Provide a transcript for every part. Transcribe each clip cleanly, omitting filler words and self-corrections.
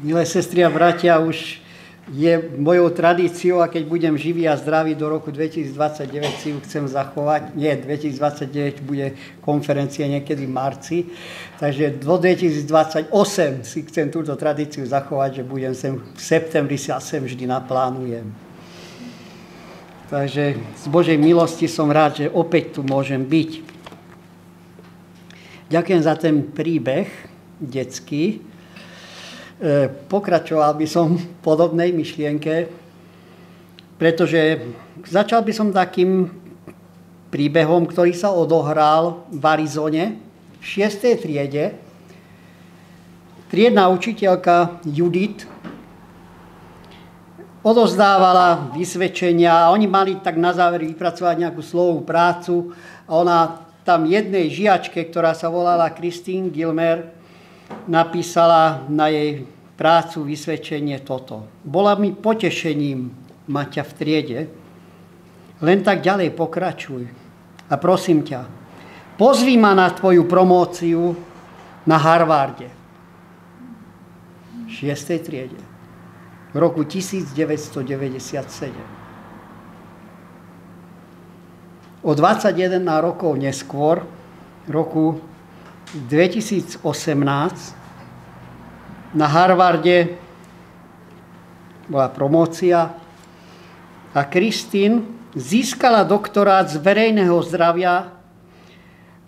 Milé sestry a bratia, už je mojou tradíciou a keď budem živý a zdravý do roku 2029 si ju chcem zachovať. Nie, 2029 bude konferencia niekedy v marci, takže do 2028 si chcem túto tradíciu zachovať, že budem sem v septembri, sa sem vždy naplánujem. Takže z Božej milosti som rád, že opäť tu môžem byť. Ďakujem za ten príbeh detský. Pokračoval by som v podobnej myšlienke, pretože začal by som takým príbehom, ktorý sa odohral v Arizone v 6. triede. Triedna učiteľka Judith odovzdávala vysvedčenia a oni mali tak na záver vypracovať nejakú slovovú prácu a ona tam jednej žiačke, ktorá sa volala Christine Gilmer, napísala na jej prácu vysvedčenie toto. Bola mi potešením mať ťa v triede, len tak ďalej pokračuj. A prosím ťa, pozvi ma na tvoju promóciu na Harvarde. V 6. triede. V roku 1997. O 21 rokov neskôr, roku 2018 na Harvarde bola promócia a Christine získala doktorát z verejného zdravia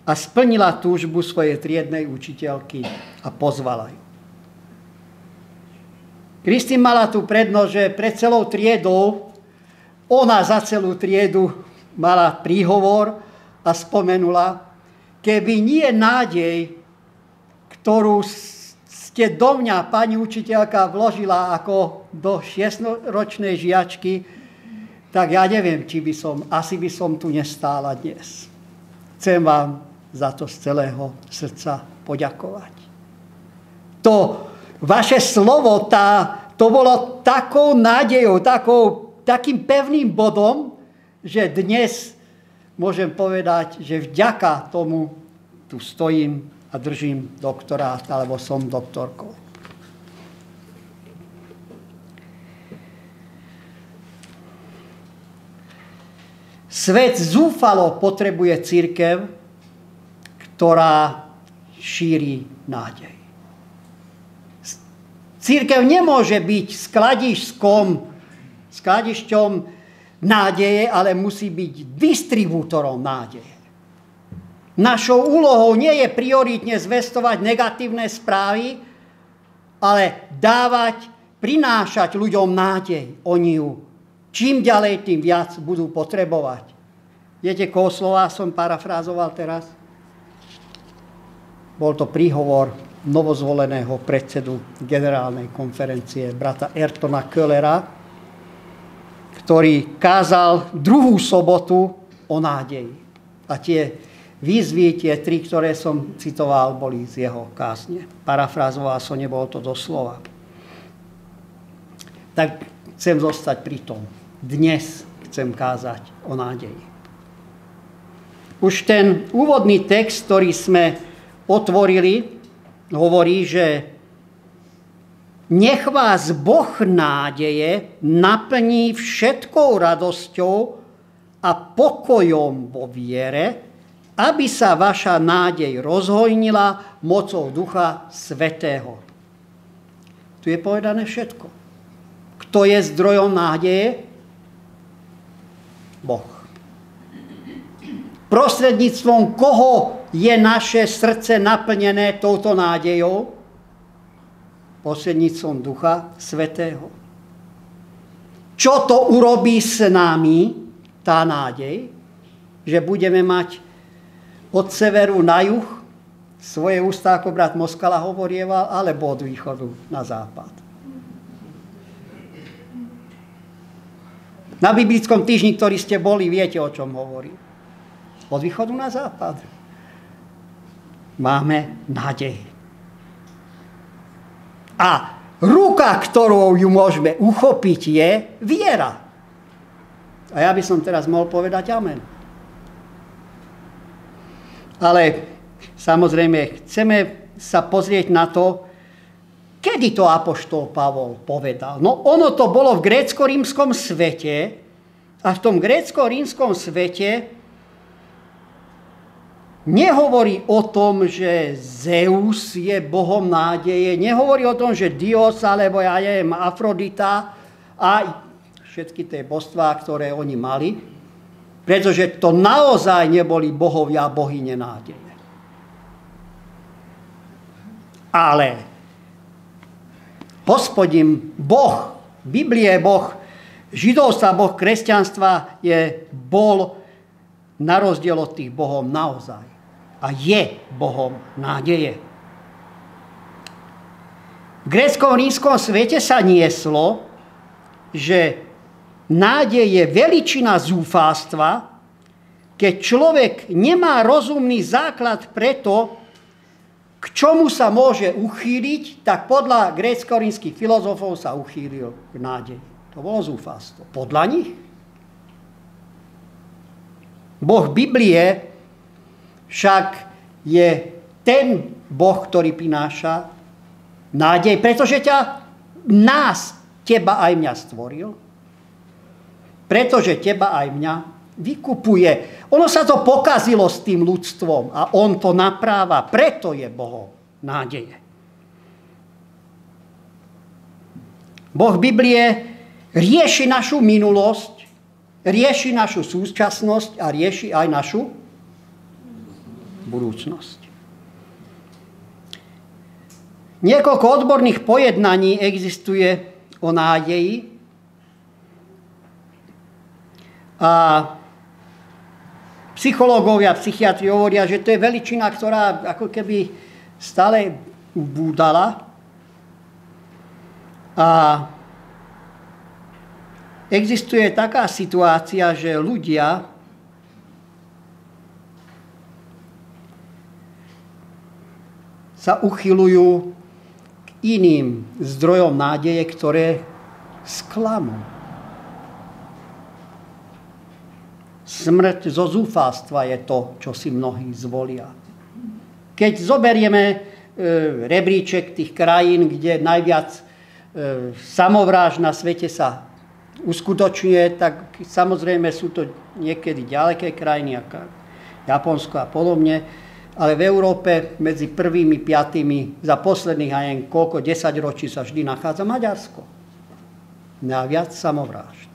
a splnila túžbu svojej triednej učiteľky a pozvala ju. Christine mala tú prednosť, že pred celou triedou ona za celú triedu mala príhovor a spomenula: keby nie nádej, ktorú ste do mňa, pani učiteľka, vložila ako do 6-ročnej žiačky, tak ja neviem, asi by som tu nestála dnes. Chcem vám za to z celého srdca poďakovať. To vaše slovo, to bolo takou nádejou, takým pevným bodom, že dnes môžem povedať, že vďaka tomu tu stojím a držím doktorát, alebo som doktorkou. Svet zúfalo potrebuje cirkev, ktorá šíri nádej. Cirkev nemôže byť skladišťom nádeje, ale musí byť distribútorom nádeje. Našou úlohou nie je prioritne zvestovať negatívne správy, ale prinášať ľuďom nádej. Oni ju čím ďalej, tým viac budú potrebovať. Viete, koho slova som parafrázoval teraz? Bol to príhovor novozvoleného predsedu generálnej konferencie brata Ayrtona Köhlera, ktorý kázal druhú sobotu o nádeji. A tie výzvy, tie tri, ktoré som citoval, boli z jeho kázne. Parafrázoval som, nebolo to doslova. Tak chcem zostať pri tom. Dnes chcem kázať o nádeji. Už ten úvodný text, ktorý sme otvorili, hovorí, že nech vás Boh nádeje naplní všetkou radosťou a pokojom vo viere, aby sa vaša nádej rozhojnila mocou Ducha Svätého. Tu je povedané všetko. Kto je zdrojom nádeje? Boh. Prostredníctvom koho je naše srdce naplnené touto nádejou? Prostredníctvom Ducha Svätého. Čo to urobí s nami, tá nádej? Že budeme mať od severu na juh svoje ústa, ako brat Moskala hovorieval, alebo od východu na západ. Na biblickom týždni, ktorý ste boli, viete, o čom hovorím. Od východu na západ. Máme nádej. A ruka, ktorou ju môžeme uchopiť, je viera. A ja by som teraz mohol povedať amen. Ale samozrejme, chceme sa pozrieť na to, Kedy to apoštol Pavol povedal? No ono to bolo v grécko-rímskom svete a v tom grécko-rímskom svete nehovorí o tom, že Zeus je bohom nádeje, nehovorí o tom, že Dios alebo ja neviem, Afrodita a všetky tie božstvá, ktoré oni mali, pretože to naozaj neboli bohovia a bohyne nádeje. Ale Hospodin, Boh, Biblie Boh, židovstva Boh, kresťanstva bol na rozdiel od tých bohom naozaj. A je bohom nádeje. V grécko-rímskom svete sa nieslo, že nádej je veličina zúfalstva, keď človek nemá rozumný základ preto, k čomu sa môže uchýliť, tak podľa grécko-rímskych filozofov sa uchýlil k nádeji. To bolo zúfalstvo. Podľa nich. Boh Biblie však je ten Boh, ktorý prináša nádej, pretože teba aj mňa stvoril, pretože teba aj mňa vykupuje. Ono sa to pokazilo s tým ľudstvom a on to napráva. Preto je Bohom nádeje. Boh Biblie rieši našu minulosť, rieši našu súčasnosť a rieši aj našu budúcnosť. Niekoľko odborných pojednaní existuje o nádeji a psychológovia, psychiatri hovoria, že to je veličina, ktorá ako keby stále ubúdala. A existuje taká situácia, že ľudia sa uchyľujú k iným zdrojom nádeje, ktoré sklamú. Smrť zo zúfalstva je to, čo si mnohí zvolia. Keď zoberieme rebríček tých krajín, kde najviac samovrážd na svete sa uskutočňuje, tak samozrejme sú to niekedy ďaleké krajiny, ako Japonsko a podobne, ale v Európe medzi prvými 5 za posledných aj koľko 10 ročí sa vždy nachádza Maďarsko. Najviac samovrážd.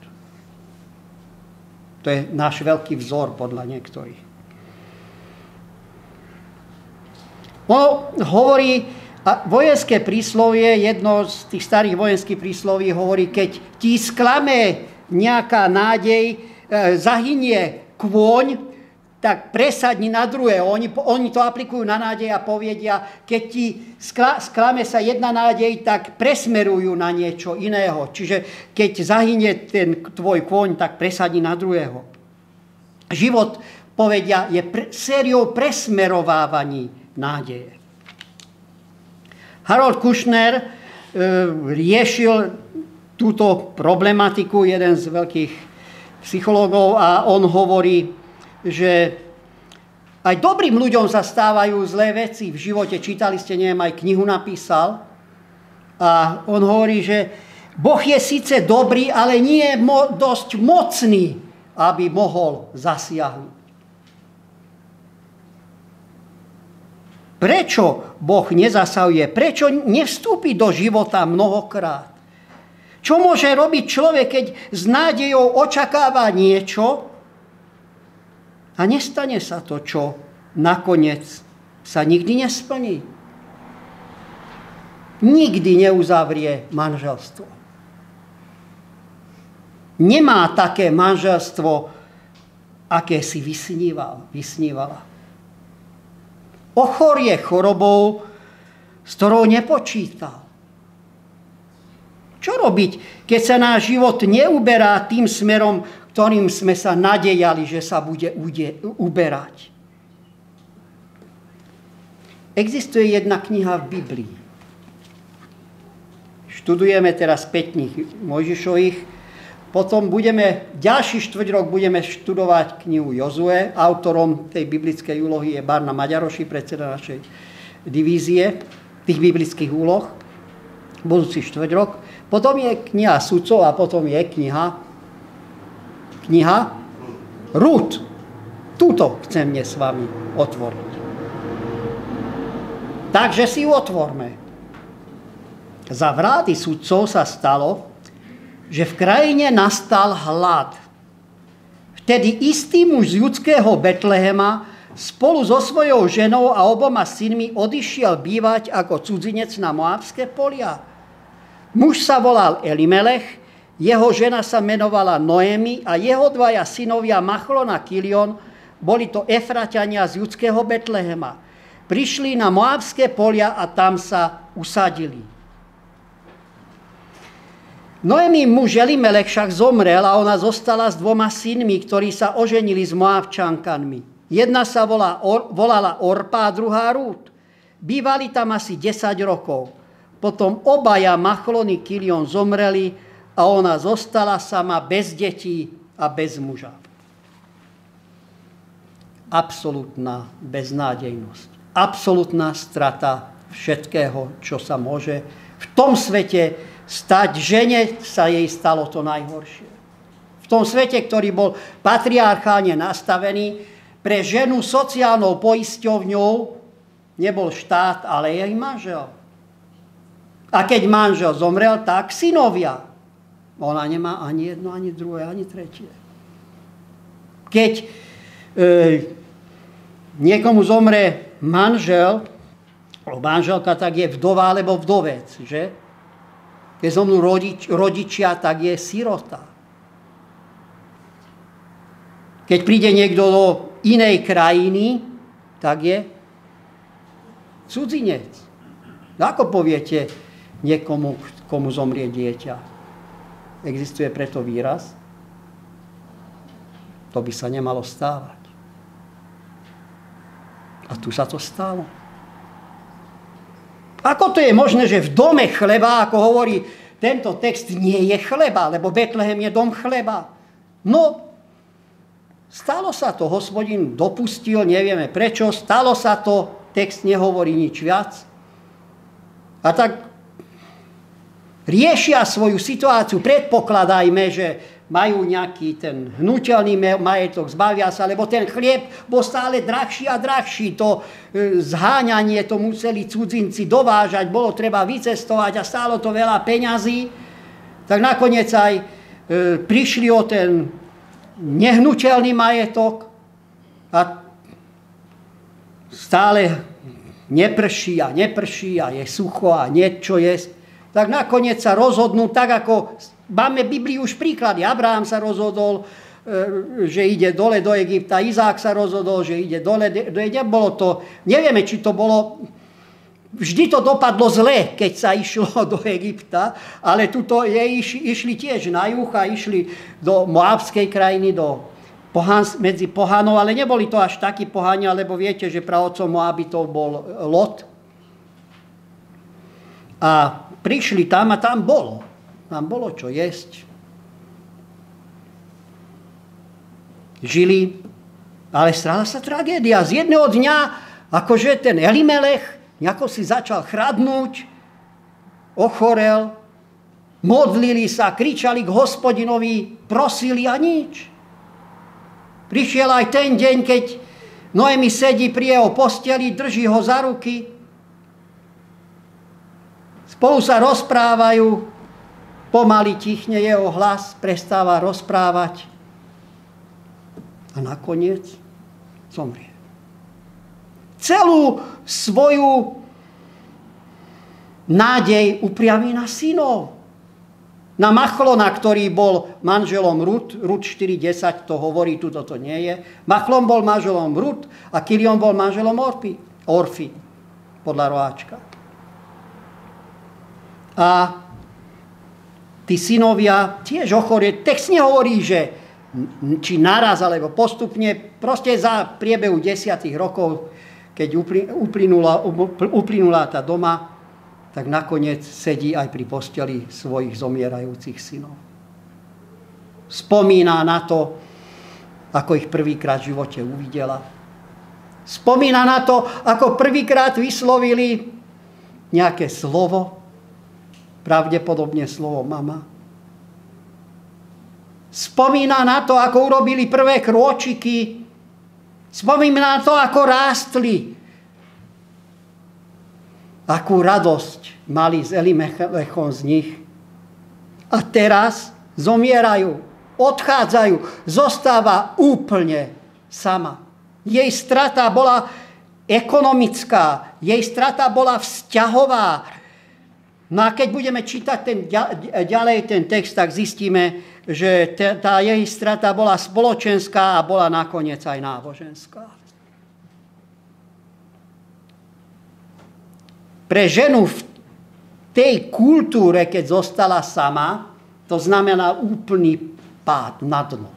To je náš veľký vzor podľa niektorých. On hovorí, a vojenské príslovie, jedno z tých starých vojenských prísloví hovorí, keď ti sklame nejaká nádej, zahynie kôň, tak presadni na druhé. Oni to aplikujú na nádej a povedia, keď ti sklame sa jedna nádej, tak presmerujú na niečo iného. Čiže keď zahynie ten tvoj kôň, tak presadni na druhého. Život, povedia, je sériou presmerovávaní nádeje. Harold Kushner riešil túto problematiku, jeden z veľkých psychológov, a on hovorí, že aj dobrým ľuďom sa stávajú zlé veci v živote. Čítali ste, neviem, aj knihu napísal. A on hovorí, že Boh je síce dobrý, ale nie je dosť mocný, aby mohol zasiahnuť. Prečo Boh nezasahuje? Prečo nevstúpi do života mnohokrát? Čo môže robiť človek, keď s nádejou očakáva niečo a nestane sa to, čo nakoniec sa nikdy nesplní? Nikdy neuzavrie manželstvo. Nemá také manželstvo, aké si vysnívala. Ochorie chorobou, s ktorou nepočítal. Čo robiť, keď sa náš život neuberá tým smerom, ktorým sme sa nadejali, že sa bude uberať? Existuje jedna kniha v Biblii. Študujeme teraz 5 kníh Mojžišových. Potom ďalší štvrťrok budeme študovať knihu Jozue. Autorom tej biblickej úlohy je Barna Maďaroši, predseda našej divízie tých biblických úloh. budúci štvrťrok. Potom je kniha Sudcov a potom je kniha Rút. Túto chcem dnes s vami otvoriť. Takže si ju otvorme. Za vlády sudcov sa stalo, že v krajine nastal hlad. Vtedy istý muž z judského Betlehema spolu so svojou ženou a oboma synmi odišiel bývať ako cudzinec na Moabské polia. Muž sa volal Elimelech, jeho žena sa menovala Noemi a jeho dvaja synovia Machlon a Kilion, boli to Efraťania z judského Betlehema. Prišli na Moabské polia a tam sa usadili. Noemi muž Elimelech však zomrel a ona zostala s dvoma synmi, ktorí sa oženili s Moabčankami. Jedna sa volala Orpa a druhá Rút. Bývali tam asi 10 rokov. Potom obaja Machlon a Kilion zomreli a ona zostala sama bez detí a bez muža. Absolútna beznádejnosť. Absolútna strata všetkého, čo sa môže v tom svete stať. Žene sa jej stalo to najhoršie. V tom svete, ktorý bol patriarchálne nastavený, pre ženu sociálnou poisťovňou nebol štát, ale jej manžel. A keď manžel zomrel, tak synovia. Ona nemá ani jedno, ani druhé, ani tretie. Keď niekomu zomre manžel, manželka, tak je vdova alebo vdovec, že? Keď zomrú rodičia, tak je sirota. Keď príde niekto do inej krajiny, tak je cudzinec. Ako poviete niekomu, komu zomrie dieťa? Existuje preto výraz? To by sa nemalo stávať. A tu sa to stalo. Ako to je možné, že v dome chleba, ako hovorí tento text, nie je chleba, lebo Betlehem je dom chleba? No, stalo sa to, Hospodin dopustil, nevieme prečo, stalo sa to, text nehovorí nič viac. A tak riešia svoju situáciu, predpokladajme, že majú nejaký ten hnutelný majetok, zbavia sa, lebo ten chlieb bol stále drahší a drahší. To zháňanie to museli cudzinci dovážať, bolo treba vycestovať a stálo to veľa peňazí. Tak nakoniec aj prišli o ten nehnuteľný majetok a stále neprší a je sucho a niečo jesť. Tak nakoniec sa rozhodnú tak, ako máme v Biblii už príklady. Abraham sa rozhodol, že ide dole do Egypta, Izák sa rozhodol, že ide dole do Egypta. Bolo to, nevieme, či to bolo, vždy to dopadlo zle, keď sa išlo do Egypta, ale tuto išli tiež na juh a išli do Moabskej krajiny, medzi pohanov, ale neboli to až takí pohania, lebo viete, že praotcom Moabitov bol Lot. A prišli tam a tam bolo čo jesť. Žili, ale stala sa tragédia. Z jedného dňa, akože ten Elimelech nejako si začal chradnúť, ochorel, modlili sa, kričali k Hospodinovi, prosili a nič. Prišiel aj ten deň, keď Noemi sedí pri jeho posteli, drží ho za ruky, spolu sa rozprávajú, pomaly tichne jeho hlas, prestáva rozprávať a nakoniec zomrie. Celú svoju nádej upriamí na synov. Na Machlona, ktorý bol manželom Rút 4.10 to hovorí, tuto to nie je. Machlon bol manželom Rút a Kilion bol manželom Orfy, podľa roháčka. A tí synovia tiež ochorie. Text nehovorí, že či naraz, alebo postupne, proste za priebehu 10 rokov, keď uplynula tá doma, tak nakoniec sedí aj pri posteli svojich zomierajúcich synov. Spomína na to, ako ich prvýkrát v živote uvidela. Spomína na to, ako prvýkrát vyslovili nejaké slovo. pravdepodobne slovo mama. Spomína na to, ako urobili prvé krôčiky. Spomína na to, ako rástli. Akú radosť mali s Elimelechom z nich. A teraz zomierajú, odchádzajú, zostáva úplne sama. Jej strata bola ekonomická, jej strata bola vzťahová. No a keď budeme čítať ďalej ten text, tak zistíme, že tá jej strata bola spoločenská a bola nakoniec aj náboženská. Pre ženu v tej kultúre, keď zostala sama, to znamená úplný pád na dno.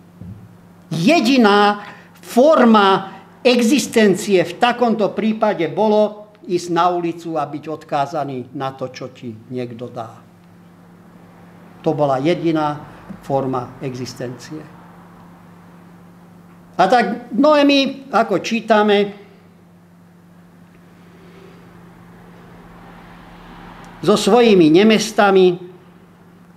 Jediná forma existencie v takomto prípade bolo ísť na ulicu a byť odkázaný na to, čo ti niekto dá. To bola jediná forma existencie. A tak Noemi, ako čítame, so svojimi nevestami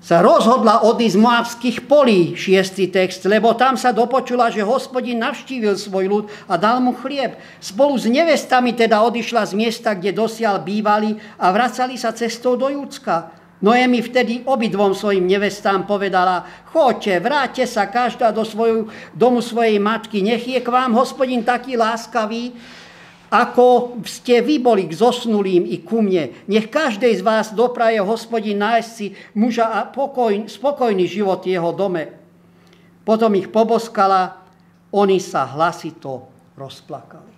sa rozhodla odísť z Moabských polí, 6. text, lebo tam sa dopočula, že Hospodin navštívil svoj ľud a dal mu chlieb. Spolu s nevestami teda odišla z miesta, kde dosiaľ bývali a vracali sa cestou do Júdska. Noemi vtedy obidvom svojim nevestám povedala: choďte, vráťte sa každá do domu svojej matky, nech je k vám Hospodin taký láskavý, ako ste vy boli k zosnulým i ku mne. Nech každej z vás dopraje Hospodin nájsť si muža a spokojný život v jeho dome. Potom ich poboskala, oni sa hlasito rozplakali.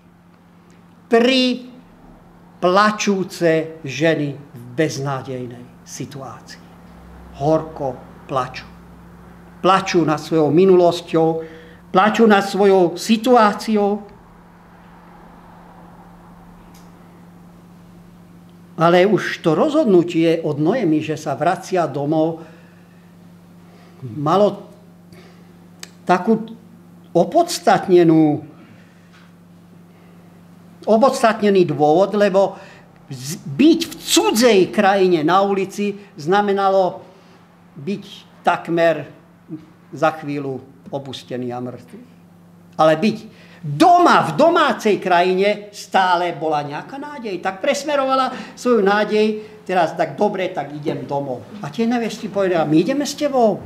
3 plačúce ženy v beznádejnej situácii. Horko plačú. Plačú nad svojou minulosťou, plačú nad svojou situáciou, ale už to rozhodnutie od Noemi, že sa vracia domov, malo takú opodstatnený dôvod, lebo byť v cudzej krajine na ulici znamenalo byť takmer za chvíľu opustený a mŕtvý. Ale byť doma, v domácej krajine stále bola nejaká nádej. Tak presmerovala svoju nádej, teraz tak dobre, tak idem domov. A tie nevesti povedala: my ideme s tebou.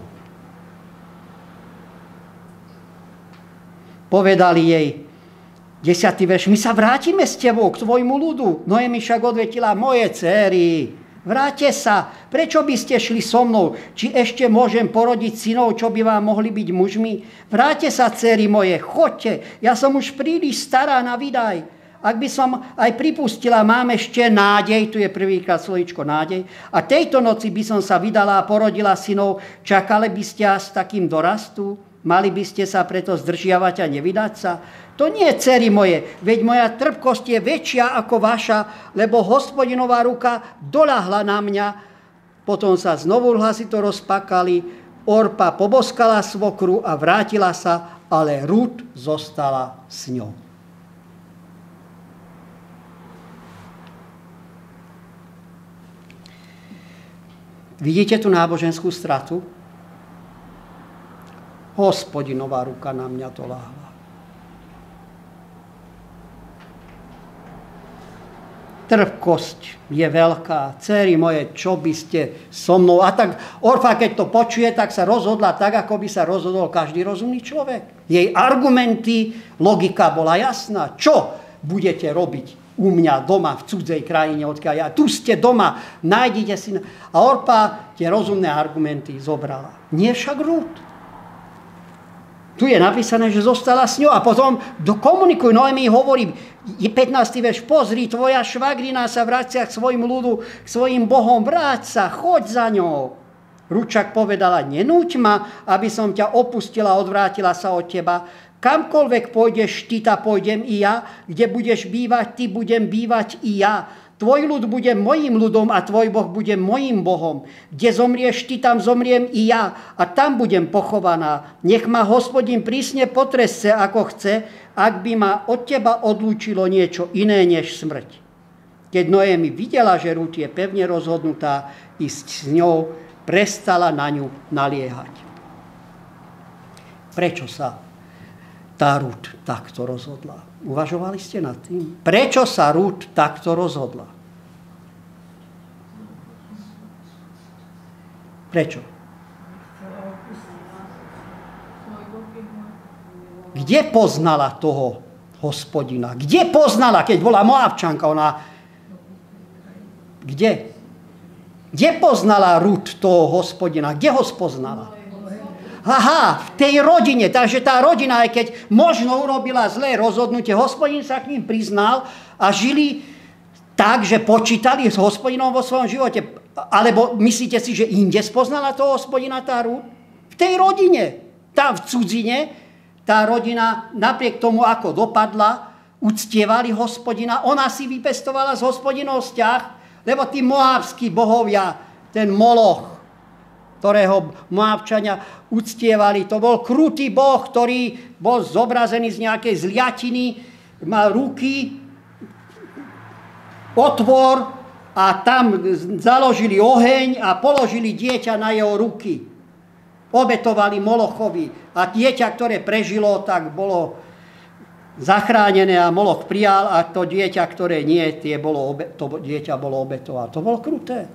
Povedali jej, 10. verš, my sa vrátime s tebou k tvojmu ľudu. Noemi však odvetila: moje dcéry, vráťte sa, prečo by ste šli so mnou? Či ešte môžem porodiť synov, čo by vám mohli byť mužmi? Vráťte sa, dcéry moje, choďte, ja som už príliš stará na vydaj. Ak by som aj pripustila, mám ešte nádej, tu je prvýkrát slovíčko nádej, a tejto noci by som sa vydala a porodila synov, čakali by ste s takým dorastu? Mali by ste sa preto zdržiavať a nevydať sa? To nie, dcery moje, veď moja trpkosť je väčšia ako vaša, lebo Hospodinová ruka doľahla na mňa. Potom sa znovu hlasito rozpakali, Orpa poboskala svokru a vrátila sa, ale Rút zostala s ňou. Vidíte tú náboženskú stratu? Hospodinová ruka na mňa doľahla. Trpkosť je veľká. Dcery moje, čo by ste so mnou? A tak Orfa, keď to počuje, tak sa rozhodla tak, ako by sa rozhodol každý rozumný človek. Jej argumenty, logika bola jasná. Čo budete robiť u mňa doma v cudzej krajine, odkiaľ ja? Tu ste doma, nájdite si... A Orpa tie rozumné argumenty zobrala. Nie však Rút. Tu je napísané, že zostala s ňou a potom dokomunikuj. Noemi hovorí, 15. verš, pozri, tvoja švagrina sa vracia k svojim ľudu, k svojim bohom, vráť sa, choď za ňou. Ručak povedala, nenúť ma, aby som ťa opustila, odvrátila sa od teba. Kamkoľvek pôjdeš ty, tá pôjdem i ja, kde budeš bývať ty, budem bývať i ja. Tvoj ľud bude mojím ľudom a tvoj Boh bude mojím Bohom. Kde zomrieš ty, tam zomriem i ja a tam budem pochovaná. Nech ma Hospodin prísne potresce, ako chce, ak by ma od teba odlúčilo niečo iné než smrť. Keď Noémi videla, že Rút je pevne rozhodnutá ísť s ňou, prestala na ňu naliehať. Prečo sa tá Rút takto rozhodla? Uvažovali ste nad tým? Prečo sa Rút takto rozhodla? Prečo? Kde poznala toho Hospodina? Kde poznala, keď bola Moabčanka? Kde poznala Rút toho Hospodina? Kde ho spoznala? Aha, v tej rodine. Takže tá rodina, aj keď možno urobila zlé rozhodnutie, Hospodin sa k ním priznal a žili tak, že počítali s Hospodinom vo svojom živote. Alebo myslíte si, že inde spoznala toho Hospodina tá Rút? V tej rodine. Tam v cudzine tá rodina, napriek tomu, ako dopadla, uctievali Hospodina. Ona si vypestovala s Hospodinom vzťah, lebo tí moábski bohovia, ten Moloch, ktorého Moábčania uctievali, to bol krutý boh, ktorý bol zobrazený z nejakej zliatiny, mal ruky, otvor a tam založili oheň a položili dieťa na jeho ruky. Obetovali Molochovi a dieťa, ktoré prežilo, tak bolo zachránené a Moloch prijal a to dieťa, ktoré nie, to dieťa bolo obetované. To bolo kruté.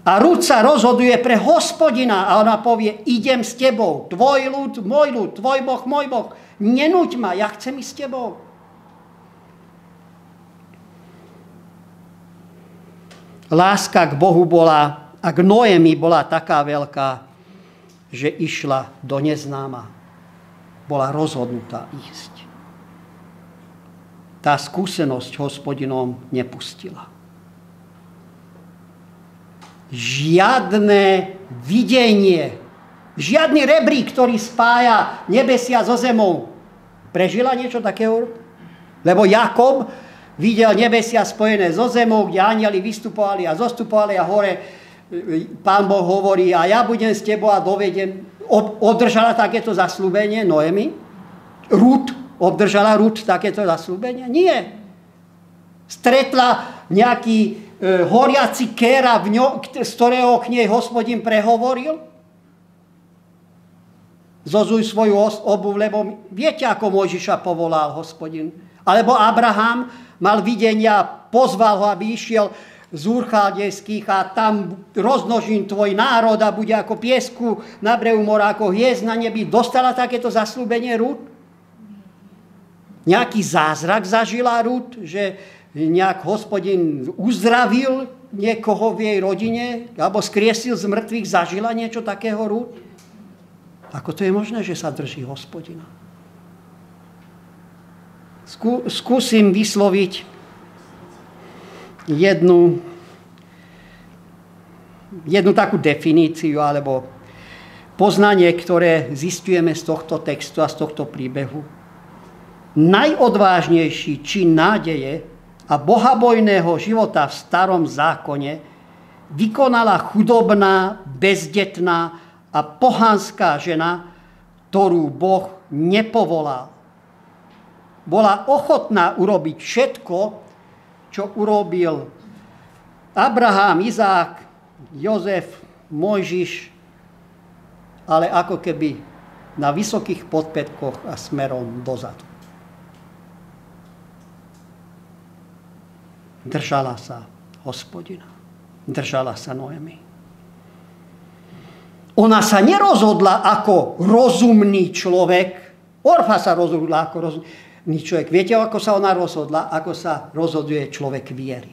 A Rút sa rozhoduje pre Hospodina a ona povie, idem s tebou, tvoj ľud, tvoj boh, môj boh, nenúť ma, ja chcem ísť s tebou. Láska k Bohu bola a k Noémi bola taká veľká, že išla do neznáma. Bola rozhodnutá ísť. Tá skúsenosť Hospodinom nepustila. Žiadne videnie, žiadny rebrík, ktorý spája nebesia so zemou. Prežila niečo takého? Lebo Jakob videl nebesia spojené so zemou, kde anjeli vystupovali a zostupovali a hore Pán Boh hovorí, a ja budem s tebou a dovedem. Obdržala takéto zasľúbenie Noémi? Obdržala Rút takéto zasľúbenie? Nie. Stretla nejaký horiaci kéra, z ktorého k nej Hospodin prehovoril? Zozuj svoju obuv, lebo viete, ako Mojžiša povolal Hospodin. Alebo Abraham mal videnia, pozval ho, aby išiel z Úr Chaldejských a tam rozmnožím tvoj národ a bude ako piesku na brehu mora, ako hviezd na nebi. Dostala takéto zasľúbenie Rút? Nejaký zázrak zažila Rút, že nejak Hospodin uzdravil niekoho v jej rodine alebo skriesil z mŕtvych, zažila niečo takého Rút? Ako to je možné, že sa drží Hospodina? Skúsim vysloviť jednu takú definíciu alebo poznanie, ktoré zistujeme z tohto textu a z tohto príbehu. Najodvážnejší čin nádeje a bohabojného života v starom zákone vykonala chudobná, bezdetná a pohanská žena, ktorú Boh nepovolal. Bola ochotná urobiť všetko, čo urobil Abraham, Izák, Jozef, Mojžiš, ale ako keby na vysokých podpätkoch a smerom dozadu. Držala sa Hospodina. Držala sa Noémi. Ona sa nerozhodla ako rozumný človek. Orfa sa rozhodla ako rozumný človek. Viete, ako sa ona rozhodla? Ako sa rozhoduje človek viery.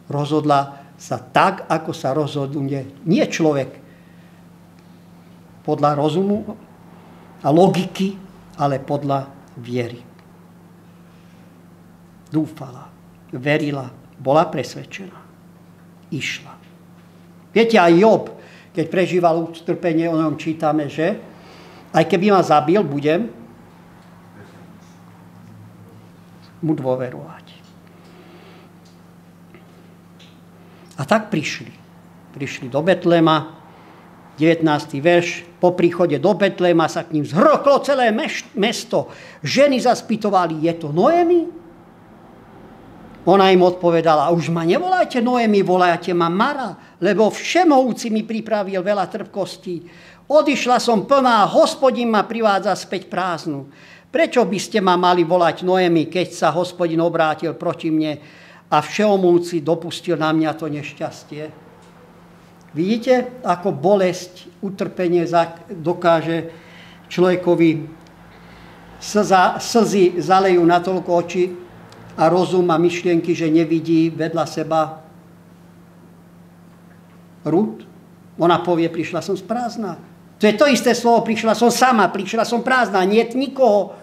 Rozhodla sa tak, ako sa rozhoduje nie človek podľa rozumu a logiky, ale podľa viery. Dúfala, verila, bola presvedčená. Išla. Viete, aj Job, keď prežíval utrpenie, o ňom čítame, že aj keby ma zabil, budem mu dôverovať. A tak prišli. Prišli do Betlema, 19. verš, po príchode do Betlema sa k ním zhrklo celé mesto. Ženy zaspytovali, je to Noémi? Ona im odpovedala, už ma nevolajte Noemi, volajte ma Mara, lebo Všemohúci mi pripravil veľa trpkostí. Odišla som plná, Hospodin ma privádza späť prázdnu. Prečo by ste ma mali volať Noemi, keď sa Hospodin obrátil proti mne a Všemohúci dopustil na mňa to nešťastie? Vidíte, ako bolesť, utrpenie dokáže človekovi slzy zalejú natoľko oči a rozum a myšlienky, že nevidí vedľa seba Rút. Ona povie, prišla som prázdna. To je to isté slovo, prišla som sama, prišla som prázdna, niet nikoho.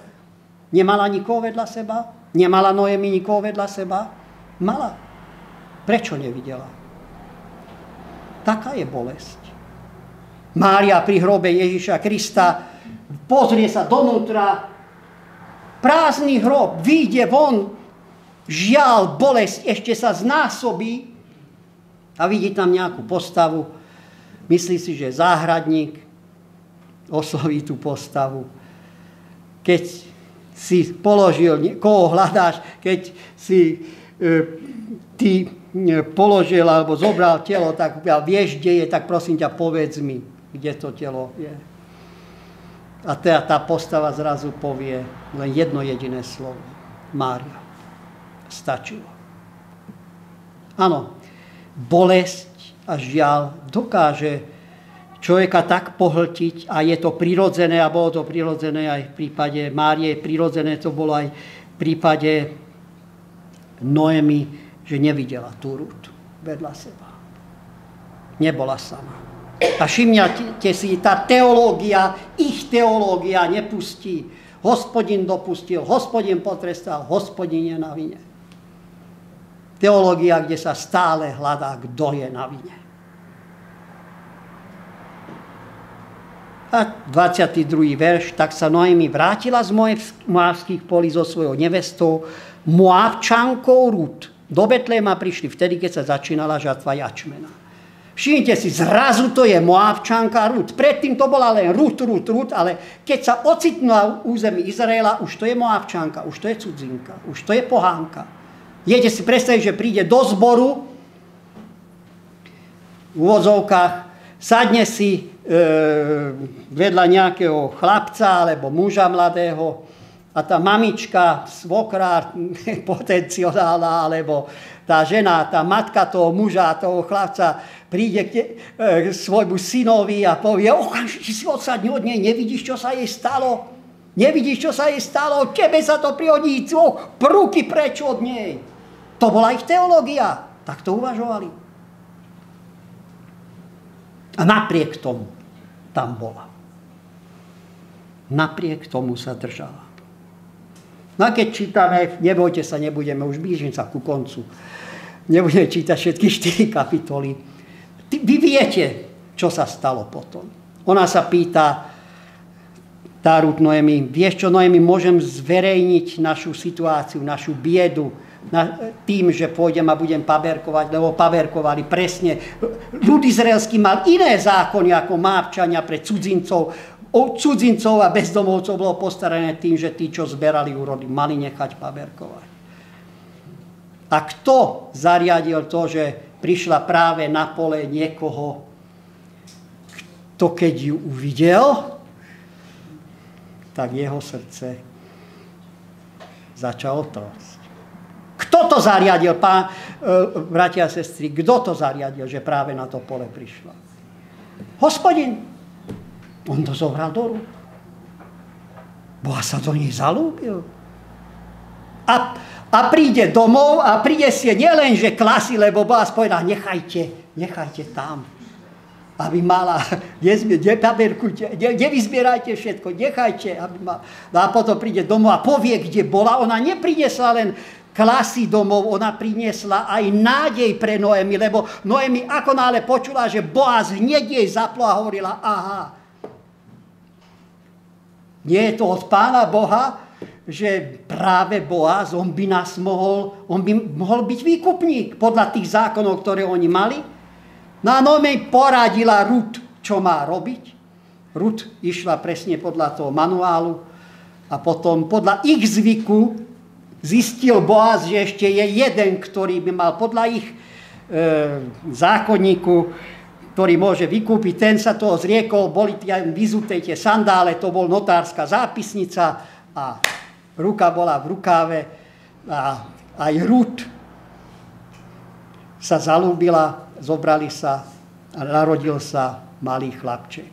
Nemala nikoho vedľa seba? Nemala Noemi nikoho vedľa seba? Mala. Prečo nevidela? Taká je bolesť. Mária pri hrobe Ježiša Krista pozrie sa donútra, prázdny hrob, vyjde von, žiaľ, bolesť ešte sa znásobí a vidí tam nejakú postavu. Myslí si, že záhradník, osloví tú postavu. Keď si položil, koho hľadáš, keď si ty položil alebo zobral telo, tak vieš, kde je, tak prosím ťa, povedz mi, kde to telo je. A teda tá postava zrazu povie len jedno jediné slovo. Mária. Stačilo. Áno, bolesť a žiaľ dokáže človeka tak pohltiť a je to prirodzené a bolo to prirodzené aj v prípade Márie, prirodzené to bolo aj v prípade Noemi, že nevidela tú Rút vedľa seba. Nebola sama. A všimnite si, tá teológia, ich teológia nepustí. Hospodin dopustil, Hospodin potrestal, Hospodin je na vine. Teológia, kde sa stále hľadá, kto je na vine. A 22. verš, tak sa Noemi vrátila z moabských polí so svojou nevestou, Moabčankou Rút. Do Betléma prišli vtedy, keď sa začínala žatva jačmena. Všimnite si, zrazu to je Moabčanka Rút. Predtým to bola len Rút, ale keď sa ocitnula v území Izraela, už to je Moabčanka, už to je cudzinka, už to je pohánka. Viete si predstaviť, že príde do zboru v úvodzovkách, sadne si vedľa nejakého chlapca alebo muža mladého a tá mamička, svokra potenciálna, alebo tá žena, tá matka toho muža, toho chlapca príde k svojmu synovi a povie, okamžite si odsadni od nej, nevidíš, čo sa jej stalo? Nevidíš, čo sa jej stalo? Tebe sa to prihodí, prúky preč od nej. To bola ich teológia. Tak to uvažovali. A napriek tomu tam bola. Napriek tomu sa držala. No a keď čítame, nebojte sa, nebudeme, už blížim sa ku koncu. Nebudeme čítať všetky 4 kapitoly. Vy viete, čo sa stalo potom. Ona sa pýta, tá Rút Noemi, vieš čo, Noemi, môžem zverejniť našu situáciu, našu biedu, tým, že pôjdem a budem paberkovať, lebo paberkovali presne. Ľud izraelský mal iné zákony ako Moabčania pre cudzincov. Cudzincov a bezdomovcov bolo postarané tým, že tí, čo zberali úrody, mali nechať paberkovať. A kto zariadil to, že prišla práve na pole niekoho, kto keď ju uvidel, tak jeho srdce začalo trosť. Kto to zariadil, bratia a sestry, kto to zariadil, že práve na to pole prišla? Hospodin. On to zobral do rúk. Boha sa do nej zalúbil. A príde domov a príde si nielen, že klasy, lebo Boha povedal, nechajte tam. Aby mala, nevyzbierajte všetko, nechajte, aby mala. No a potom príde domov a povie, kde bola. Ona neprinesla len klasy domov, ona priniesla aj nádej pre Noemi, lebo Noemi ako náhle počula, že Boaz hneď jej zaplo a hovorila, aha, nie je to od Pána Boha, že práve Boaz, on by mohol byť výkupník podľa tých zákonov, ktoré oni mali. No a Noemi poradila Rút, čo má robiť. Rút išla presne podľa toho manuálu a potom podľa ich zvyku zistil Boaz, že ešte je jeden, ktorý by mal podľa ich zákonníku, ktorý môže vykúpiť, ten sa toho zriekol, boli vyzuté tie sandále, to bol notárska zápisnica a ruka bola v rukáve a aj Rút sa zalúbila, zobrali sa a narodil sa malý chlapček.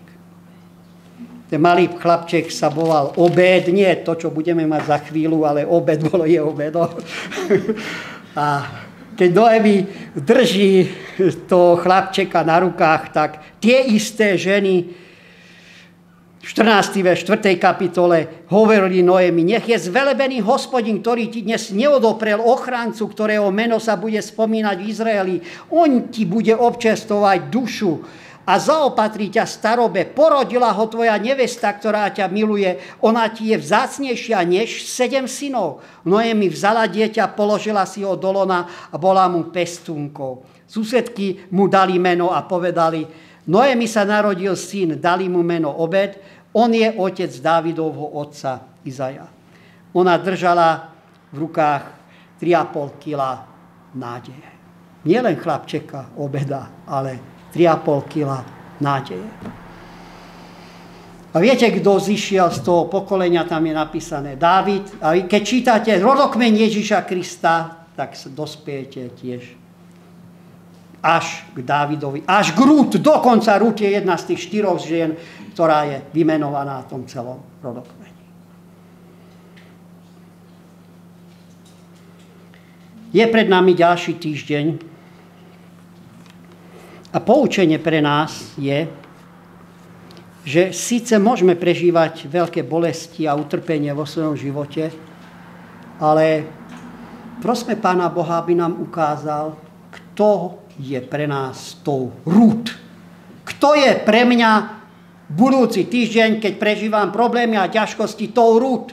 Ten malý chlapček sa volal Obed, nie to, čo budeme mať za chvíľu, ale Obed bolo je Obedo. A keď Noemi drží toho chlapčeka na rukách, tak tie isté ženy, 14. verš 4. kapitole, hovorili Noemi, nech je zvelebený Hospodin, ktorý ti dnes neodoprel ochráncu, ktorého meno sa bude spomínať v Izraeli. On ti bude občerstvovať dušu a zaopatrí ťa starobe. Porodila ho tvoja nevesta, ktorá ťa miluje. Ona ti je vzácnejšia než 7 synov. Noemi vzala dieťa, položila si ho do lona a bola mu pestúnkou. Susedky mu dali meno a povedali, Noemi sa narodil syn, dali mu meno Obed, on je otec Dávidovho otca Izaja. Ona držala v rukách 3,5 kila nádeje. Nielen chlapčeka Obeda, ale 3,5 kila nádeje. A viete, kto zišiel z toho pokolenia, tam je napísané Dávid. A keď čítate rodokmeň Ježiša Krista, tak dospiete tiež až k Dávidovi, až k Rút. Dokonca Rút je jedna z tých 4 žien, ktorá je vymenovaná v tom celom rodokmeni. Je pred nami ďalší týždeň a poučenie pre nás je, že síce môžeme prežívať veľké bolesti a utrpenie vo svojom živote, ale prosme Pána Boha, aby nám ukázal, kto je pre nás tou Rút. Kto je pre mňa budúci týždeň, keď prežívam problémy a ťažkosti, tou Rút.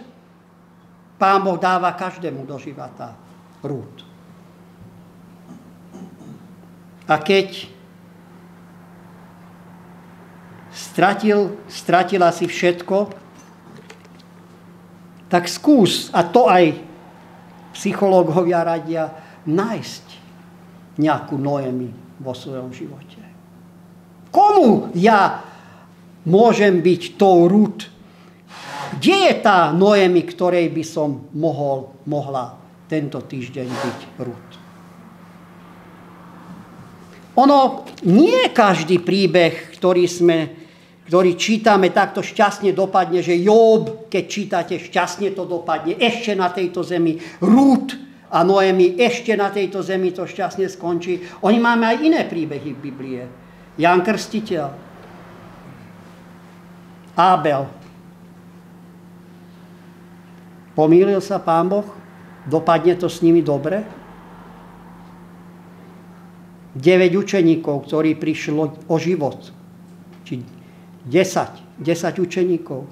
Pán Boh dáva každému do života Rút. A keď stratila si všetko, tak skús, a to aj psychológovia radia, nájsť nejakú Noemi vo svojom živote. Komu ja môžem byť tou Rút? Kde je tá Noemi, ktorej by som mohla tento týždeň byť Rút? Ono nie každý príbeh, ktorý čítame, takto šťastne dopadne, že Job, keď čítate, šťastne to dopadne, ešte na tejto zemi. Rút a Noemi, ešte na tejto zemi to šťastne skončí. Oni máme aj iné príbehy v Biblie. Ján Krstiteľ, Ábel. Pomýlil sa Pán Boh? Dopadne to s nimi dobre? 9 učeníkov, ktorí prišlo o život. Či 10 učeníkov.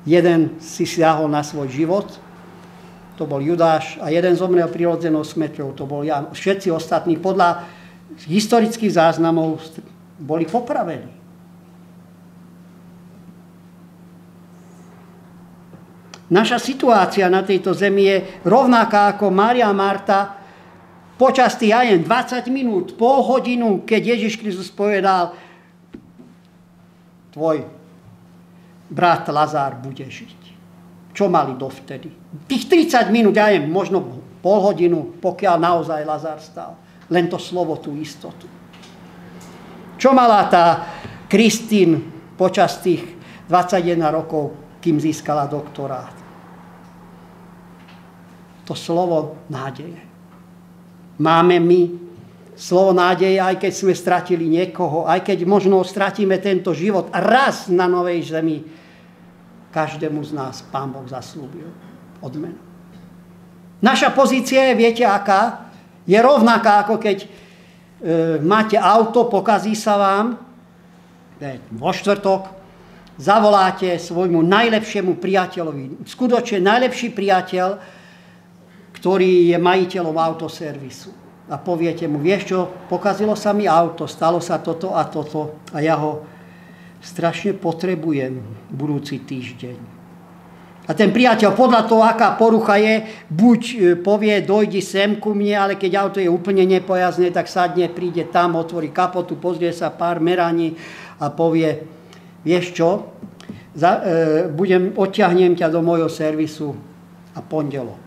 Jeden si siahol na svoj život, to bol Judáš, a jeden zomrel prirodzenou smrťou, to bol Ján. Všetci ostatní podľa historických záznamov boli popravení. Naša situácia na tejto zemi je rovnaká ako Mária a Marta počas tých aj 20 minút, pol hodinu, keď Ježiš Kristus povedal, tvoj brat Lazár bude žiť. Čo mali dovtedy? Tých 30 minút, možno pol hodinu, pokiaľ naozaj Lazár stal. Len to slovo, tú istotu. Čo mala tá Kristín počas tých 21 rokov, kým získala doktorát? To slovo nádeje. Máme my slovo nádeje, aj keď sme stratili niekoho, aj keď možno stratíme tento život a raz na novej zemi každému z nás Pán Boh zaslúbil odmenu. Naša pozícia je, viete aká? Je rovnaká, ako keď máte auto, pokazí sa vám, vo štvrtok, zavoláte svojmu najlepšiemu priateľovi. Skutočne najlepší priateľ, ktorý je majiteľom autoservisu. A poviete mu, vieš čo, pokazilo sa mi auto, stalo sa toto a toto a ja ho strašne potrebujem budúci týždeň. A ten priateľ podľa toho, aká porucha je, buď povie, dojdi sem ku mne, ale keď auto je úplne nepojazné, tak sadne, príde tam, otvorí kapotu, pozrie sa pár meraní a povie, vieš čo, odtiahnem ťa do môjho servisu a pondelok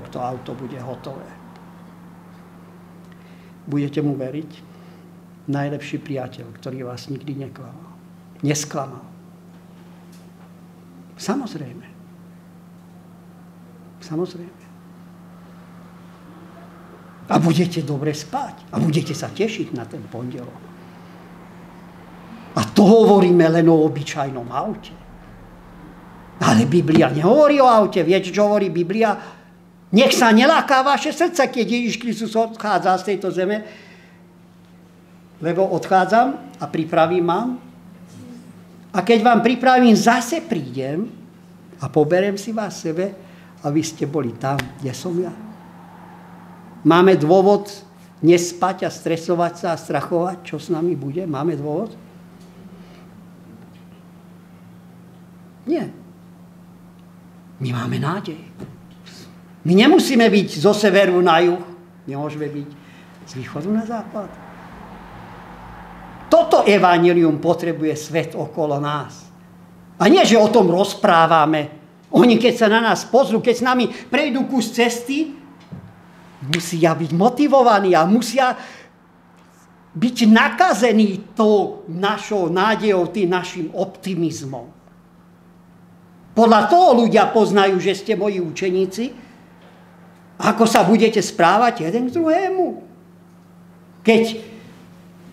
to auto bude hotové. Budete mu veriť? Najlepší priateľ, ktorý vás nikdy nesklamal. Samozrejme. A budete dobre spať. A budete sa tešiť na ten pondelok. A to hovoríme len o obyčajnom aute. Ale Biblia nehovorí o aute. Viete, čo hovorí Biblia? Nech sa neláká vaše srdce, keď Ježiš Kristus odchádza z tejto zeme. Lebo odchádzam a pripravím vám. A keď vám pripravím, zase prídem a poberiem si vás sebe, aby ste boli tam, kde som ja. Máme dôvod nespať a stresovať sa a strachovať, čo s nami bude? Máme dôvod? Nie. My máme nádej. My nemusíme byť zo severu na juh. Nemôžeme byť z východu na západ. Toto evanjelium potrebuje svet okolo nás. A nie, že o tom rozprávame. Oni, keď sa na nás pozrú, keď s nami prejdú kus cesty, musia byť motivovaní a musia byť nakazení tou našou nádejou, tým našim optimizmom. Podľa toho ľudia poznajú, že ste moji učeníci, ako sa budete správať jeden k druhému. Keď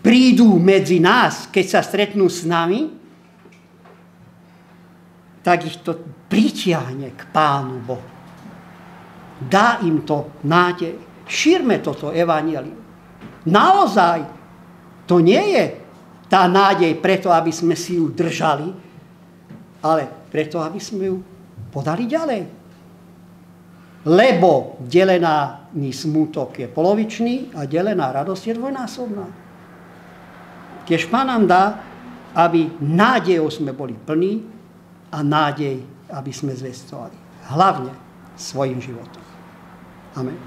prídu medzi nás, keď sa stretnú s nami, tak ich to pritiahne k Pánu Bohu. Dá im to nádej. Šírme toto evanjelium. Naozaj, to nie je tá nádej preto, aby sme si ju držali, ale preto, aby sme ju podali ďalej. Lebo delený smútok je polovičný a delená radosť je dvojnásobná. Tiež Pán nám dá, aby nádejou sme boli plní a nádej, aby sme zvestovali. Hlavne svojim životom. Amen.